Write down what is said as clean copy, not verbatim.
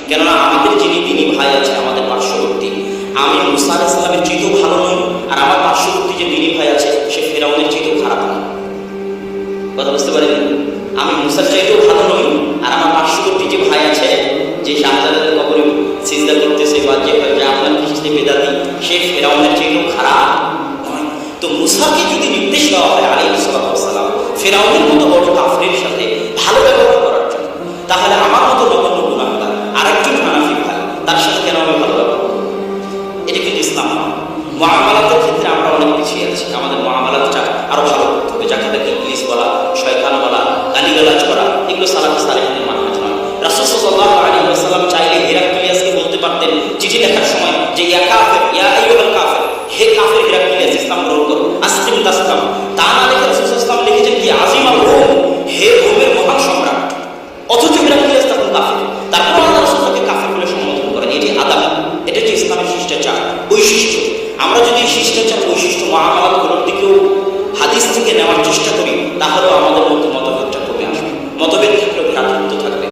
কেননা আমাদের যিনি দিনী ভাই আছে আমাদের পার্শ্ববর্তী, আমি মুসা আলাইহিস সালামের চেয়েও ভালো নই, আর আমার পার্শ্ববর্তী যে দিনী ভাই আছে সে ফেরাউনের চেয়েও খারাপ নয়। কথা বুঝতে পারেন? আমি মুসার চাইতেও ভালো নই, আর আমার পার্শ্ববর্তী যে ভাই আছে, যে শাহজালালের কবরে সিজদা করতেছে বা যে আপনার কৃষ্ণে বেদাতি, সে ফেরাউনের চেয়েও খারাপ নয়। তো মুসাকে যদি নির্দেশ দেওয়া হয় আলাইহিস সালাম ফেরাউনের মতো বড় কাফিরের সাথে ভালো ব্যবহার করার জন্য, তাহলে আমার মতো নগণ্য গুনাহগার আরেকজন হানাফি ভাই, তার সাথে কেন আমি ভালো ব্যবহার করব? এটা কিন্তু ইসলাম নয়। মুআমালাতের ক্ষেত্রে আমরা অনেক পিছিয়ে আছি। আমাদের মুআমালাতটা আরো ভালো করতে হবে। যাকে তাকে ইংলিশ বলা, শয়তান বলা, গালিগালাজ করা, এগুলো সালাফে সালেহিনের মানহাজ নয়। রাসূল সাল্লাল্লাহু আলাইহি ওয়াসাল্লাম চাইলে হিরাক্লিয়াসকে বলতে পারতেন চিঠি লেখার সময় যে ইয়া কাফির, ইয়া আইয়ুহাল কাফির, হে কাফির হিরাক্লিয়াস, ইসলাম গ্রহণ করো, আসলিম তাসলাম। তা না লিখে রাসূল সাল্লাল্লাহু আলাইহি ওয়াসাল্লাম লিখেছেন কি আজিমা রোম, হে রোমের মহান সম্রাট। অথচ হিরাক্লিয়াস তখন কাফির, তারপর আল্লাহ রাসূল তাকে কাফির বলে সম্বোধন করেন। এটি আদাব, এটা হচ্ছে ইসলামের শিষ্টাচার, বৈশিষ্ট্য। আমরা যদি শিষ্টাচার